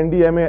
NDMA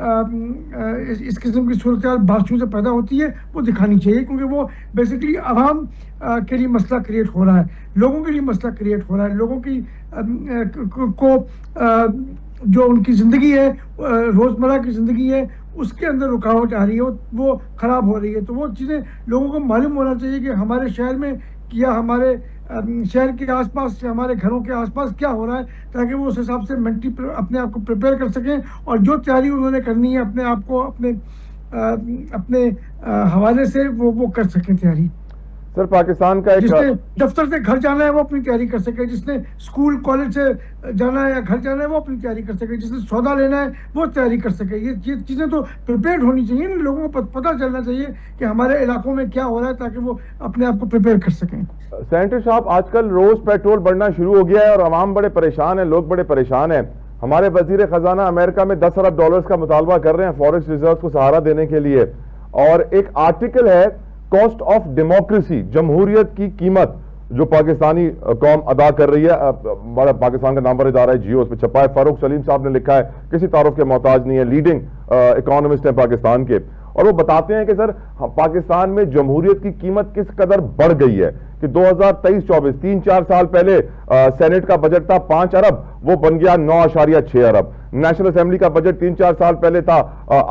اس قسم کی صورتحال باشوں سے پیدا ہوتی ہے وہ دکھانی چاہیے، کیونکہ وہ بیسکلی عوام کے لیے مسئلہ کریٹ ہو رہا ہے، لوگوں کے لیے مسئلہ کریٹ ہو رہا ہے، لوگوں کی کو جو ان کی زندگی ہے، روزمرہ کی زندگی ہے، اس کے اندر رکاوٹ آ رہی ہے، وہ خراب ہو رہی ہے. تو وہ چیزیں لوگوں کو معلوم ہونا چاہیے کہ ہمارے شہر میں یا ہمارے شہر کے آس پاس یا ہمارے گھروں کے آس پاس کیا ہو رہا ہے، تاکہ وہ اس حساب سے مینٹلی اپنے آپ کو پریپیئر کر سکیں، اور جو تیاری انہوں نے کرنی ہے اپنے آپ کو اپنے حوالے سے وہ کر سکیں تیاری. سر پاکستان کا جس ایک نے دفتر سے گھر جانا ہے وہ اپنی تیاری کر سکے، جس نے اسکول کالج سے جانا ہے یا گھر جانا ہے وہ اپنی تیاری کر سکے، جس نے سودا لینا ہے وہ تیاری کر سکے. یہ چیزیں تو پریپیئرڈ ہونی چاہیے، لوگوں کو پتہ چلنا چاہیے کہ ہمارے علاقوں میں کیا ہو رہا ہے، تاکہ وہ اپنے آپ کو پریپیئر کر سکیں. سینیٹر صاحب آج کل روز پیٹرول بڑھنا شروع ہو گیا ہے اور عوام بڑے پریشان ہیں، لوگ بڑے پریشان ہیں. ہمارے وزیر خزانہ امریکہ میں $10 ارب کا مطالبہ کر رہے ہیں فارسٹ ریزروز کو سہارا دینے کے لیے، اور ایک آرٹیکل ہے کاسٹ آف ڈیموکریسی، جمہوریت کی قیمت جو پاکستانی قوم ادا کر رہی ہے. ہمارا پاکستان کا نامور ادارہ ہے جیو، اس پہ چھپا ہے، فاروق سلیم صاحب نے لکھا ہے، کسی تعارف کے محتاج نہیں ہے، لیڈنگ اکانومسٹ ہیں پاکستان کے، اور وہ بتاتے ہیں کہ سر پاکستان میں جمہوریت کی قیمت کس قدر بڑھ گئی ہے کہ 2023-24 3-4 سال پہلے سینٹ کا بجٹ تھا 5 ارب، وہ بن گیا 9.6 ارب. نیشنل اسمبلی کا بجٹ 3-4 سال پہلے تھا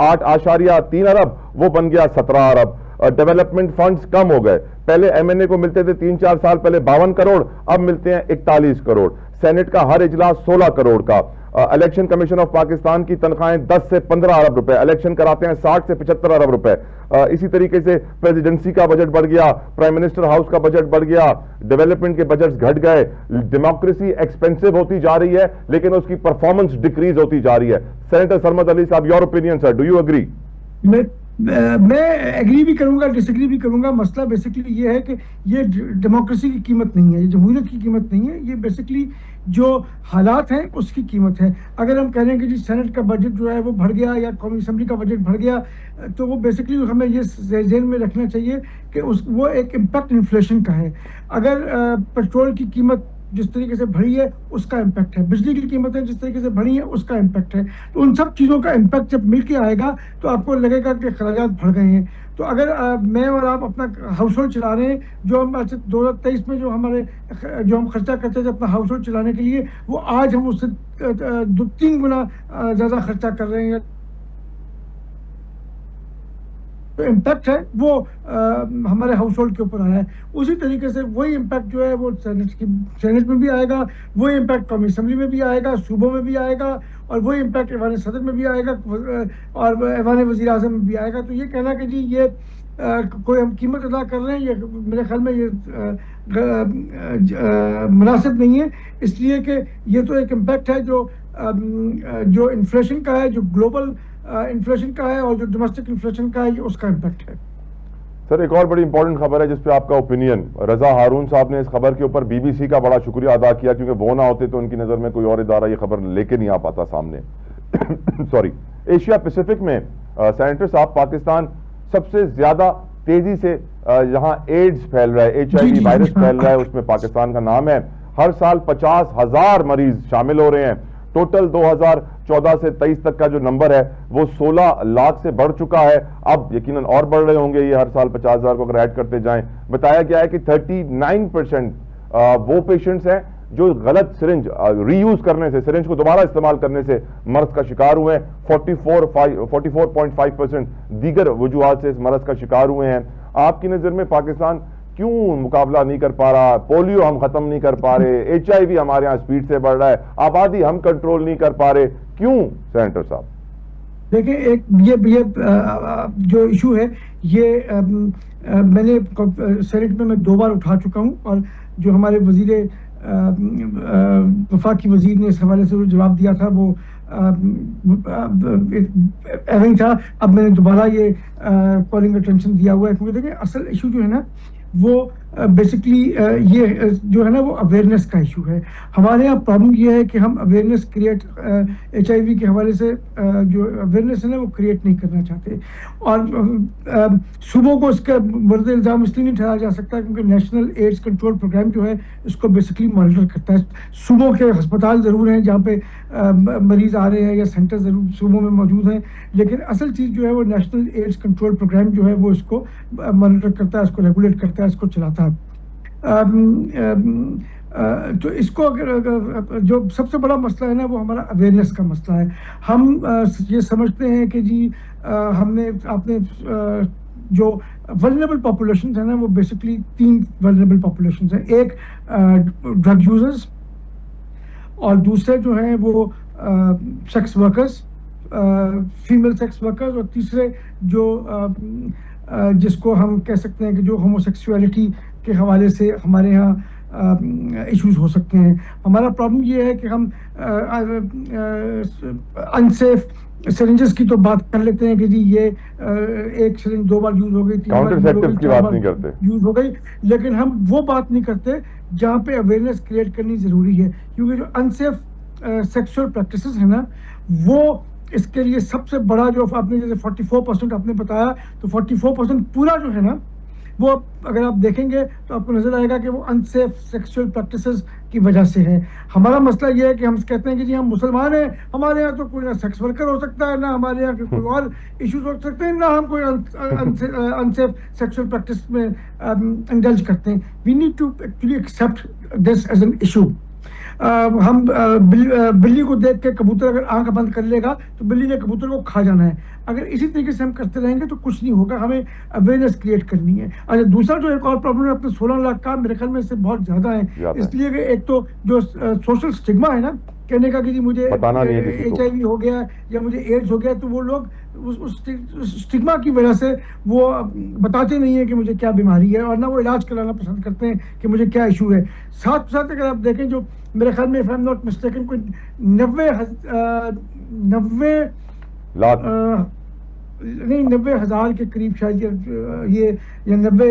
8.3 ارب، وہ بن گیا 17 ارب. ڈیولپمنٹ فنڈز کم ہو گئے، پہلے ایم این اے کو ملتے تھے 3-4 سال پہلے 52 کروڑ، اب ملتے ہیں 41 کروڑ. سینٹ کا ہر اجلاس 16 کروڑ کا. الیکشن کمیشن آف پاکستان کی تنخواہیں 10 سے 15 ارب روپے، الیکشن کراتے ہیں 60 سے 75 ارب روپے. اسی طریقے سے پریزیڈنسی کا بجٹ بڑھ گیا، پرائم منسٹر ہاؤس کا بجٹ بڑھ گیا، ڈیولپمنٹ کے بجٹس گھٹ گئے. ڈیموکریسی ایکسپینسو ہوتی جا رہی ہے لیکن اس کی پرفارمنس ڈیکریز ہوتی جا رہی ہے. سینیٹر سرمد علی صاحب، your opinion sir, do you agree? میں ایگری بھی کروں گا، ڈس ایگری بھی کروں گا. مسئلہ بیسکلی یہ ہے کہ یہ ڈیموکریسی کی قیمت نہیں ہے، یہ جمہوریت کی قیمت نہیں ہے، یہ بیسکلی جو حالات ہیں اس کی قیمت ہے. اگر ہم کہہ رہے ہیں کہ جی سینٹ کا بجٹ جو ہے وہ بڑھ گیا یا قومی اسمبلی کا بجٹ بڑھ گیا، تو وہ بیسکلی ہمیں یہ ذہن میں رکھنا چاہیے کہ وہ ایک امپیکٹ انفلیشن کا ہے. اگر پیٹرول کی قیمت جس طریقے سے بڑھی ہے اس کا امپیکٹ ہے، بجلی کی قیمتیں جس طریقے سے بڑھی ہیں اس کا امپیکٹ ہے. تو ان سب چیزوں کا امپیکٹ جب مل کے آئے گا تو آپ کو لگے گا کہ اخراجات بڑھ گئے ہیں. تو اگر میں اور آپ اپنا ہاؤس ہولڈ چلا رہے ہیں، جو ہم 2023 میں جو ہم خرچہ کرتے تھے اپنا ہاؤس ہولڈ چلانے کے لیے، وہ آج ہم اس سے 2-3 گنا زیادہ خرچہ کر رہے ہیں. جو امپیکٹ ہے وہ ہمارے ہاؤس ہولڈ کے اوپر آیا ہے. اسی طریقے سے وہی امپیکٹ جو ہے وہ سینٹ میں بھی آئے گا، وہی امپیکٹ قومی اسمبلی میں بھی آئے گا، صوبوں میں بھی آئے گا، اور وہی امپیکٹ ایوان صدر میں بھی آئے گا اور ایوان وزیر اعظم میں بھی آئے گا. تو یہ کہنا کہ جی یہ کوئی ہم قیمت ادا کر رہے ہیں، یہ میرے خیال میں یہ مناسب نہیں ہے. اس لیے کہ یہ تو ایک امپیکٹ ہے جو انفلیشن کا ہے، جو گلوبل انفلیشن کا ہے، اور جو ڈومیسٹک انفلیشن کا ہے یہ اس کا امپیکٹ ہے. سر ایک اور بڑی امپورٹنٹ خبر ہے جس پہ آپ کا اوپینین، رضا ہارون صاحب نے اس خبر کے اوپر بی بی سی کا بڑا شکریہ ادا کیا، کیونکہ وہ نہ ہوتے تو ان کی نظر میں کوئی اور ادارہ یہ خبر لے کے نہیں آ پاتا سامنے. سوری. ایشیا پیسیفک میں سینیٹر صاحب پاکستان سب سے زیادہ تیزی سے جہاں ایڈز پھیل رہا ہے، HIV وائرس پھیل رہا ہے، اس میں پاکستان کا نام ہے. ہر سال 50,000 مریض شامل ہو رہے ہیں. ٹوٹل 2014 سے 23 تک کا جو نمبر ہے وہ 16 لاکھ سے بڑھ چکا ہے. اب یقیناً اور بڑھ رہے ہوں گے یہ، ہر سال 50,000 کو اگر ایڈ کرتے جائیں. بتایا گیا ہے کہ 39% وہ پیشنٹس ہیں جو غلط سرنج ری یوز کرنے سے، سرنج کو دوبارہ استعمال کرنے سے مرض کا شکار ہوئے ہیں. 44.5% دیگر وجوہات سے اس مرض کا شکار ہوئے ہیں. آپ کی نظر میں پاکستان کیوں مقابلہ نہیں کر پا رہا؟ پولیو ہم ختم نہیں کر پا رہے، HIV ہمارے ہاں سپیڈ سے بڑھ رہا ہے، آبادی ہم کنٹرول نہیں کر پا رہے، کیوں سینیٹر صاحب؟ دیکھیں، ایک یہ جو ایشو ہے یہ میں نے سینٹ میں 2 بار اٹھا چکا ہوں، اور جو ہمارے وفاقی وزیر نے اس حوالے سے جو جواب دیا تھا وہ ایویں تھا. اب میں نے دوبارہ یہ کالنگ اٹینشن دیا ہوا ہے، کیونکہ دیکھیں اصل ایشو جو ہے نا وہ بیسکلی یہ جو ہے نا وہ اویئرنیس کا ایشو ہے. ہمارے یہاں پرابلم یہ ہے کہ ہم اویئرنیس کریٹ HIV کے حوالے سے جو اویئرنیس ہے نا وہ کریٹ نہیں کرنا چاہتے. اور صوبوں کو اس کا مورد الزام اس لیے نہیں ٹھہرایا جا سکتا کیونکہ نیشنل ایڈز کنٹرول پروگرام جو ہے اس کو بیسکلی مانیٹر کرتا ہے. صوبوں کے ہسپتال ضرور ہیں جہاں پہ مریض آ رہے ہیں یا سینٹر ضرور صوبوں میں موجود ہیں, لیکن اصل چیز جو ہے وہ نیشنل ایڈز کنٹرول پروگرام جو ہے وہ اس کو مانیٹر کرتا ہے, اس کو ریگولیٹ کرتا ہے, اس کو چلاتا ہے. تو اس کو اگر جو سب سے بڑا مسئلہ ہے نا وہ ہمارا اویئرنیس کا مسئلہ ہے. ہم یہ سمجھتے ہیں کہ جی ہم نے آپ نے جو ولنریبل پاپولیشنز ہیں نا وہ بیسکلی 3 ولنریبل پاپولیشنز ہیں. ایک ڈرگ یوزرز, اور دوسرے جو ہیں وہ sex workers, female sex workers, اور تیسرے جو جس کو ہم کہہ سکتے ہیں کہ جو ہوموسیکسولیٹی کے حوالے سے ہمارے یہاں ایشوز ہو سکتے ہیں. ہمارا پرابلم یہ ہے کہ ہم انسیف سرنجز کی تو بات کر لیتے ہیں کہ جی یہ ایک سرنج 2 بار یوز ہو گئی, 3 بار یوز ہو گئی, 4 بار یوز ہو گئی, لیکن ہم وہ بات نہیں کرتے جہاں پہ اویئرنیس کریٹ کرنی ضروری ہے. کیونکہ جو انسیف سیکسول پریکٹسز ہیں نا وہ اس کے لیے سب سے بڑا جو آپ نے جیسے 44% آپ نے بتایا, تو 44% پورا جو ہے نا وہ اگر آپ دیکھیں گے تو آپ کو نظر آئے گا کہ وہ انسیف سیکسول پریکٹسز کی وجہ سے ہے. ہمارا مسئلہ یہ ہے کہ ہم کہتے ہیں کہ جی ہم مسلمان ہیں, ہمارے یہاں تو کوئی نہ سیکس ورکر ہو سکتا ہے, نہ ہمارے یہاں کوئی اور ایشوز ہو سکتے ہیں, نہ ہم کوئی انسیف سیکسول پریکٹس میں انڈلج کرتے ہیں. We need to actually accept this as an issue. ہم بلی کو دیکھ کے کبوتر اگر آنکھ بند کر لے گا تو بلی نے کبوتر کو کھا جانا ہے. اگر اسی طریقے سے ہم کرتے رہیں گے تو کچھ نہیں ہوگا, ہمیں اویئرنیس کریٹ کرنی ہے. اچھا, دوسرا جو ایک اور پرابلم ہے اپنے 16 لاکھ کا, میرے خیال میں اس سے بہت زیادہ ہیں, اس لیے کہ ایک تو جو سوشل سٹگما ہے نا کہنے کا کہ جی مجھے HIV ہو گیا یا مجھے ایڈز ہو گیا, تو وہ لوگ اس سٹگما کی وجہ سے وہ بتاتے نہیں ہیں کہ مجھے کیا بیماری ہے, اور نہ وہ علاج کرانا پسند کرتے ہیں کہ مجھے کیا ایشو ہے. ساتھ ساتھ اگر آپ دیکھیں جو میرے خیال میں if I'm not mistaken کوئی 90,000 کے قریب شاید یہ یا 90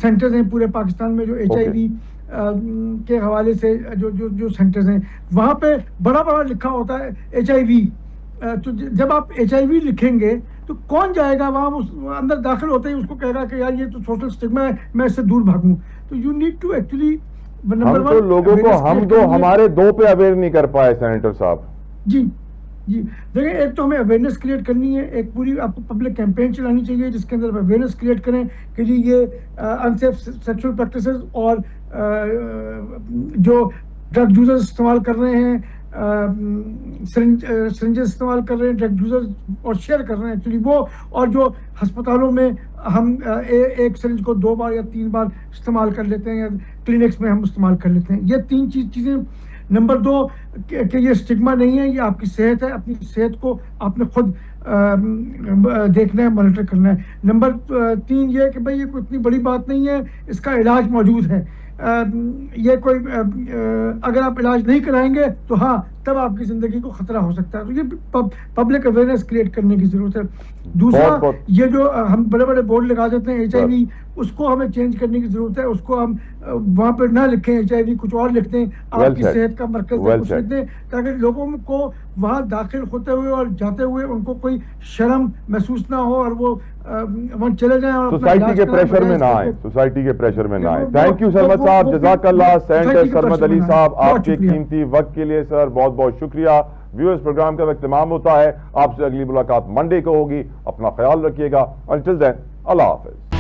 سینٹرز ہیں پورے پاکستان میں جو HIV کے حوالے سے جو سینٹرز ہیں, وہاں پہ بڑا بڑا لکھا ہوتا ہے HIV. تو جب آپ HIV لکھیں گے تو کون جائے گا وہاں, اندر داخل ہوتے ہی اس کو کہے گا کہ یار یہ تو سوشل سٹگما ہے, میں اس سے دور بھاگوں. تو یو نیڈ ٹو ایکچولی ہم تو لوگوں کو ہمارے 2 پہ اویئر نہیں کر پائے سینیٹر صاحب. جی دیکھیں, ایک تو ہمیں اویئرنیس کریٹ کرنی ہے, ایک پوری آپ کو پبلک کیمپین چلانی چاہیے جس کے اندر اویئرنیس کریٹ کریں کہ جی یہ انسیف سیکسول پریکٹسز اور جو ڈرگ یوزرز استعمال کر رہے ہیں, سرنجز استعمال کر رہے ہیں ڈرگ یوزرز اور شیئر کر رہے ہیں ایکچولی وہ, اور جو ہسپتالوں میں ہم ایک سرنج کو 2 بار یا 3 بار استعمال کر لیتے ہیں, یا کلینکس میں ہم استعمال کر لیتے ہیں. یہ 3 چیزیں. نمبر 2 کہ یہ سٹگما نہیں ہے, یہ آپ کی صحت ہے, اپنی صحت کو آپ نے خود دیکھنا ہے, مانیٹر کرنا ہے. نمبر 3 یہ کہ بھائی یہ کوئی اتنی بڑی بات نہیں ہے, اس کا علاج موجود ہے. یہ کوئی اگر آپ علاج نہیں کرائیں گے تو ہاں تب آپ کی زندگی کو خطرہ ہو سکتا ہے. تو یہ پبلک اویئرنیس کریٹ کرنے کی ضرورت ہے. دوسرا یہ جو ہم بڑے بڑے بورڈ لگا دیتے ہیں HIV, اس کو ہمیں چینج کرنے کی ضرورت ہے. اس کو ہم وہاں پہ نہ لکھیں HIV, کچھ اور لکھتے ہیں آپ کی صحت کا مرکز ہے, کچھ لکھتے ہیں تاکہ لوگوں کو وہاں داخل ہوتے ہوئے اور جاتے ہوئے ان کو کوئی شرم محسوس نہ ہو, اور وہ وہاں چلے جائیں اور سوسائٹی کے پریشر میں نہ آئے, سوسائٹی کے پریشر میں نہ آئے. تھینک یو سرمد صاحب, جزاک اللہ. سینیٹر سرمد علی صاحب, آپ کے قیمتی وقت کے لیے سر بہت بہت شکریہ. ویورز, پروگرام کا اختتام ہوتا ہے. آپ سے اگلی ملاقات منڈے کو ہوگی. اپنا خیال رکھیے گا. انٹل دین, اللہ حافظ.